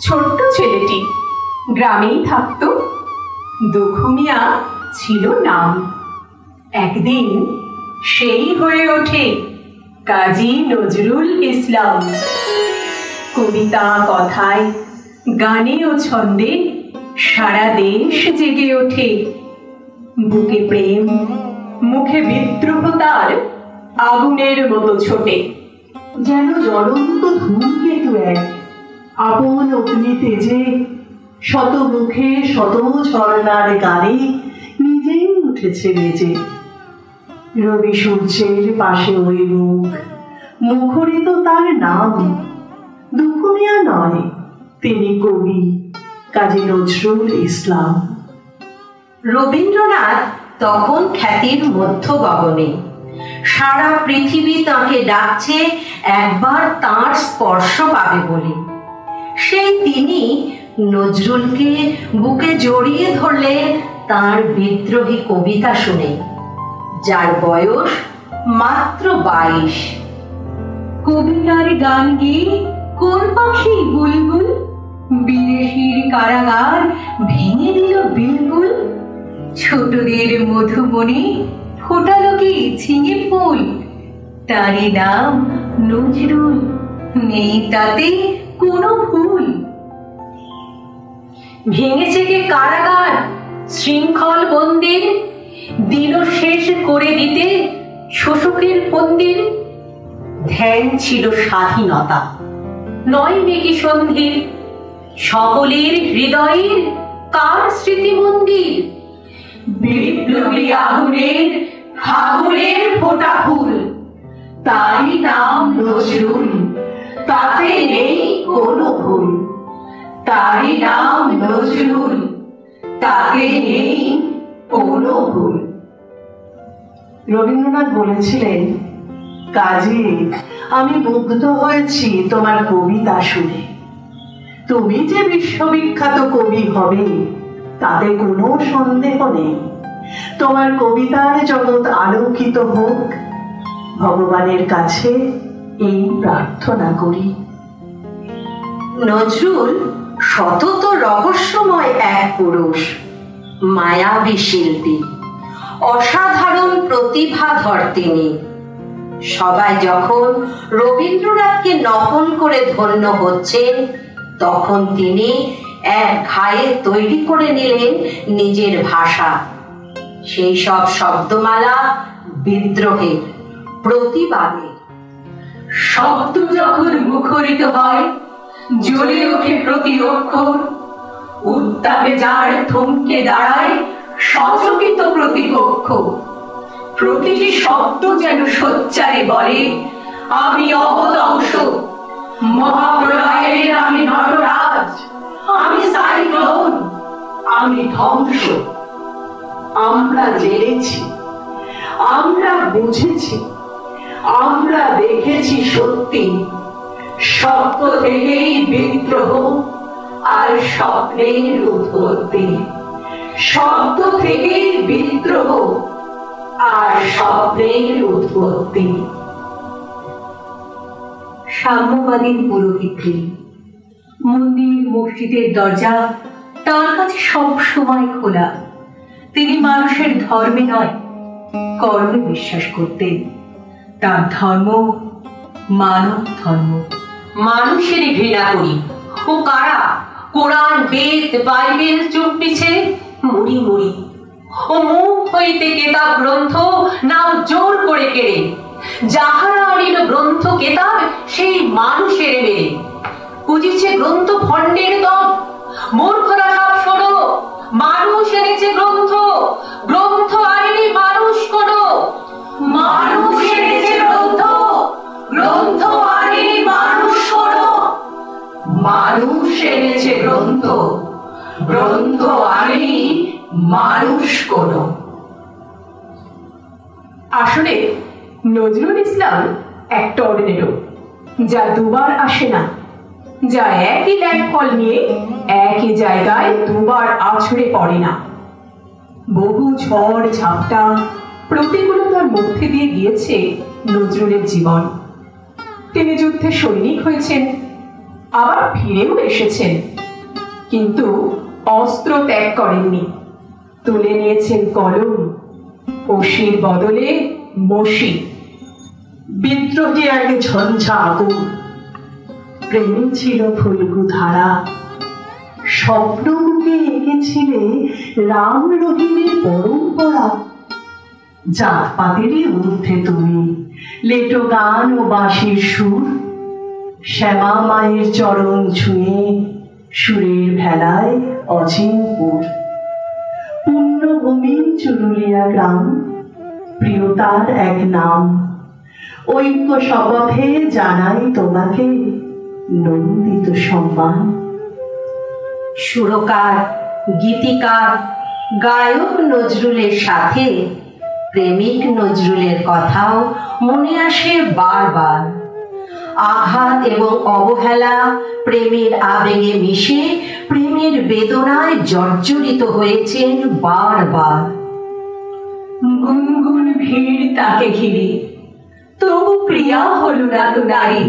ছোট্ট ছেলেটি গ্রামেই থাকত। দুখু মিয়া ছিল নাম। একদিন সেই হয়ে ওঠে কাজী নজরুল ইসলাম। কবিতা, কথায়, গানে ও ছন্দে সারা দেশ জেগে ওঠে। বুকে প্রেম, মুখে বিদ্রোহ তার আগুনের মতো ছোটে। যেন জ্বলন্ত ধূমকেতু এক, আপন অগ্নি তেজে, শত মুখে শত ঝর্ণার গানে নিজেই উঠেছে বেজে। রবি সূর্যের পাশে ওই মুখ, মুখরিত তার নাম। দুখু মিয়া নয়, তিনি কবি কাজী নজরুল ইসলাম। রবীন্দ্রনাথ তখন খ্যাতির মধ্য গগনে। সারা পৃথিবী তাঁকে ডাকছে একবার তাঁর স্পর্শ পাবে বলে। সেই তিনি নজরুলকে বুকে জড়িয়ে ধরলে তাঁর বিদ্রোহী কবিতা শুনে, যার বয়স মাত্র 22। কবিতার গান গেয়ে কোন পাখি বুলবুল, বিদেশির কারাগার ভেঙে দিল বিলকুল। ছোটদের মধুবনে ফোটালো কি ঝিঙে ফুল, তারই নাম নজরুল, নেই তাতে কোনো ভুল। ভেঙেছে কে কারাগার শৃঙ্খল বন্দির, দিল শেষ করে দিতে শোষকের ফন্দির। ধ্যান ছিল স্বাধীনতা, নয় মেকি সন্ধির, সকলের হৃদয়ের কার স্মৃতি মন্দির। বিপ্লবী আগুনের ফাগুনের ফোটা ফুল, তারই নাম নজরুল, তাতে নেই কোনো ভুল। তারই নাম নজরুল, তাতে নেই কোনো ভুল। রবীন্দ্রনাথ বলেছিলেন, কাজী আমি মুগ্ধ হয়েছি তোমার কবিতা শুনে। তুমি যে বিশ্ববিখ্যাত কবি হবে তাতে কোনো সন্দেহ নেই। তোমার কবিতার জগৎ আলোকিত হোক, ভগবানের কাছে এই প্রার্থনা করি। নজরুল সতত রহস্যময় এক পুরুষ, মায়াবী শিল্পী, অসাধারণ প্রতিভাধর তিনি। সবাই যখন রবীন্দ্রনাথকে নকল করে ধন্য হচ্ছেন, তখন তিনি এক ঘায়ে তৈরি করে নিলেন নিজের ভাষা। সেই সব শব্দমালা বিদ্রোহে, প্রতিবাদে। শব্দ যখন মুখরিত হয়, জ্বলে ওঠে প্রতি অক্ষর। উত্তাপে যার থমকে দাঁড়ায় সচকিত প্রতিপক্ষ। প্রতিটি শব্দ যেন সোচ্চারে বলে, আমি অবদংশ, মহাপ্রলয়ের আমি নটরাজ, আমি সাইক্লোন, আমি ধ্বংস। আমরা জেনেছি, আমরা বুঝেছি, আমরা দেখেছি সত্যি। স্বপ্ন থেকেই বিদ্রোহ আর স্বপ্নের উৎপত্তি। শব্দ থেকেই বিদ্রোহ আর স্বপ্নের উৎপত্তি। সাম্যবাদীর পুরোহিত, মন্দির মসজিদের দরজা তার কাছে সব সময় খোলা। তিনি মানুষের ধর্মে নয়, কর্মে বিশ্বাস করতেন। তার ধর্ম মানব ধর্ম। মানুষের ঘৃণা করি, ও কারা? কোরআন, বেদ, বাইবেল চুপপিছে মুড়ি মুড়ি। ও মুখ হইতে কেতাব গ্রন্থ নাও জোর করে কেড়ে। যাহারা আনিল গ্রন্থ কেতাব সেই মানুষের মেরে। পুজিছে গ্রন্থ খণ্ডের দম, মূর্খরা সব শোনো। মানুষ এনেছে গ্রন্থ, গ্রন্থ আনেনি মানুষ কোনো। মানুষ এনেছে গ্রন্থ, গ্রন্থ আনেনি মানুষ কোনো। মানুষ এনেছে গ্রন্থ, গ্রন্থ আনেনি মানুষ কোনো। আসলে নজরুল ইসলাম এক টর্নেডো, যা দুবার আসে না, যা একই ল্যান্ডফল নিয়ে একই জায়গায় দুবার আছড়ে পড়ে না। বহু ঝড় ঝাপটা প্রতিকূলতার মধ্যে দিয়ে গিয়েছে নজরুলের জীবন। তিনি যুদ্ধে সৈনিক হয়েছেন, আবার ফিরেও এসেছেন, কিন্তু অস্ত্র ত্যাগ করেননি। তুলে নিয়েছেন কলম, ওসির বদলে মসি। বিদ্রোহী এক ঝঞ্ঝা আগুন, প্রেমে ছিল ফুলকু ধারা, স্বপ্ন বুকে এঁকেছিলে রাম রহিমের পরম্পরা। জাতপাতেরই ঊর্ধ্বে তুমি, লেটো গান ও বাঁশির সুর, শ্যামা মায়ের চরণ ছুঁয়ে সুরের ভেলায় অচিনপুর। পুণ্যভূমি চুরুলিয়া গ্রাম, প্রিয়তার এক নাম, ঐক্য শপথে জানাই তোমাকে নন্দিত সম্মান। সুরকার, গীতিকার, গায়ক নজরুলের সাথে প্রেমিক নজরুলের কথাও মনে আসে বারবার। আঘাত এবং অবহেলা প্রেমের আবেগে মিশে প্রেমের বেদনায় জর্জরিত হয়েছেন বারবার। গুনগুন ভিড় তাকে ঘিরে, তবু প্রিয়া হলো না তো নারী।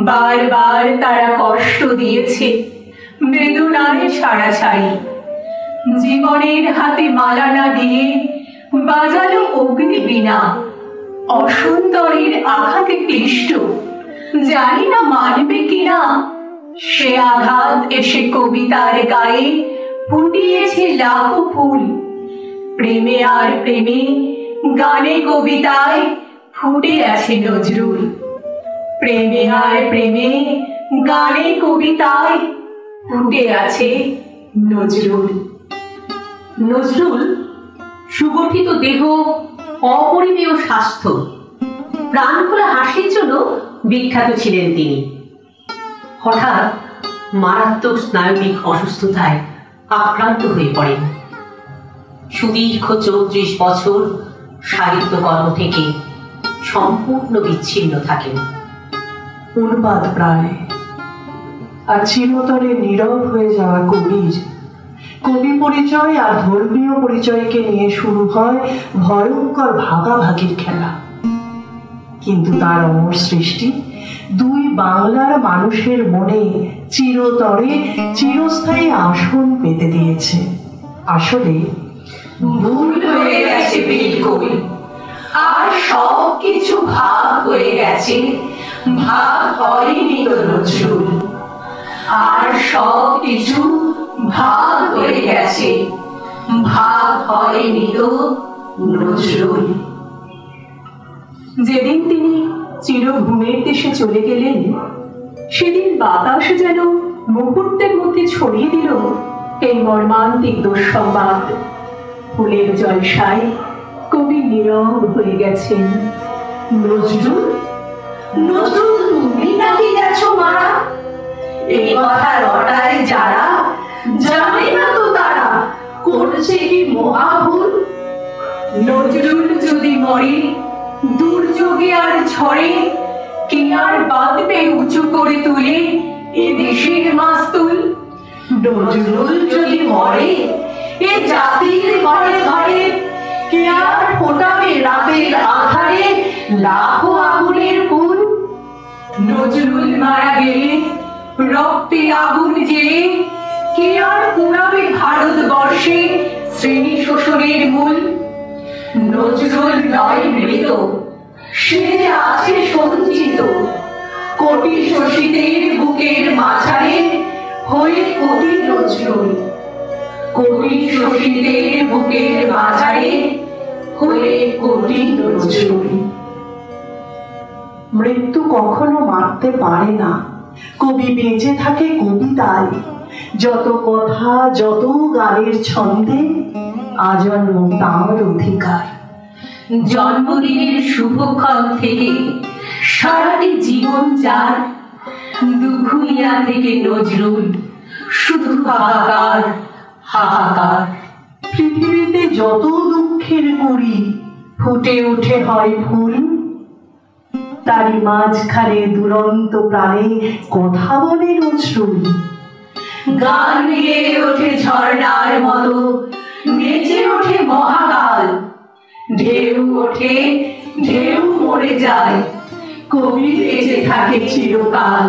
বারবার তারা কষ্ট দিয়েছে, বেদনায় ছাড়াছাড়ি। জীবনের হাতে মালা না দিয়ে বাজালো অগ্নি বীণা। অসুন্দরের আঘাতে ক্লিষ্ট, জানি না মানবে কিনা। সে আঘাত এসে কবিতার গায়ে ফুটিয়েছে লাখো ফুল। প্রেমে আর প্রেমে, গানে কবিতায় ফুটে আছে নজরুল। প্রেমে আর প্রেমে, গানে কবিতায় ফুটে আছে নজরুল। নজরুল সুগঠিত দেহ, অপরিমেয় স্বাস্থ্য, প্রাণখোলা হাসির জন্য বিখ্যাত ছিলেন তিনি। হঠাৎ মারাত্মক স্নায়বিক অসুস্থতায় আক্রান্ত হয়ে পড়েন। সুদীর্ঘ 34 বছর সাহিত্যকর্ম থেকে সম্পূর্ণ বিচ্ছিন্ন থাকেন। উন্মাদ প্রায়, আর চিরতরে নীরব হয়ে যাওয়া কবির কবি পরিচয় আর ধর্মীয় পরিচয়কে নিয়ে শুরু হয় ভয়ঙ্কর ভাগাভাগির খেলা। কিন্তু তার অমর সৃষ্টি দুই বাংলার মানুষের মনে চিরতরে চিরস্থায়ী আসন পেতে দিয়েছে। আসলে ভুল হয়ে গেছে বিলকুল, আর সব কিছু ভাগ হয়ে গেছে, ভাগ হয়নি তো নজরুল। আর সব কিছু ভাগ হয়ে গেছে, ভাগ হয়নি তো নজরুল। যেদিন তিনি চিরঘুমের দেশে চলে গেলেন, সেদিন বাতাস যেন মুহূর্তের মধ্যে ছড়িয়ে দিল এই মর্মান্তিক দুঃসংবাদ। ফুলের জলসায় কবি নীরব হয়ে গেছেন। নজরুল, নজরুল তুমি নাকি গেছো মারা? এই কথা রটায় যারা, জানে না তো তারা করছে কি মহাভুল। নজরুল যদি মরে দুর্যোগে আর ঝড়ে, কে আর বাঁধবে উঁচু করে তুলে এ দেশের মাস্তুল। নজরুল যদি মরে এ জাতির ঘরে ঘরে, কে আর ফোটাবে রাতের আধারে লাখো আগুনের ফুল। নজরুল মারা গেলে রক্তে আগুন জেলে, কে আর পোড়াবে ভারতবর্ষে শ্রেণী শোষণের মূল। নজরুল নয় মৃত, সে যে আছে সঞ্চিত কোটি শোষিতের বুকের মাঝারে হয়ে কোটি নজরুল। কোটি শোষিতের বুকের মাঝারে হয়ে কোটি নজরুল। মৃত্যু কখনো মারতে পারে না, কবি বেঁচে থাকে কবিতায়। যত কথা, যত গানের ছন্দে, আজন্ম তাঁর অধিকার। জন্মদিনের শুভক্ষণ থেকে সারাটি জীবন যার, দুখুইয়া থেকে নজরুল শুধু হাহাকার, হাহাকার। পৃথিবীতে যত দুঃখের কুড়ি ফুটে উঠে হয় ফুল, তারই মাঝখানে দুরন্ত প্রাণে কথা বলে নজরুল। গান গেয়ে ওঠে ঝর্ণার মতো, নেচে ওঠে মহাকাল। ঢেউ ওঠে, ঢেউ মরে যায়, কবি বেঁচে থাকে চিরকাল।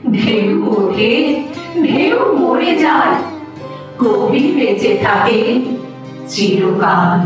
ঢেউ ওঠে, ঢেউ মরে যায়, কবি বেঁচে থাকে চিরকাল।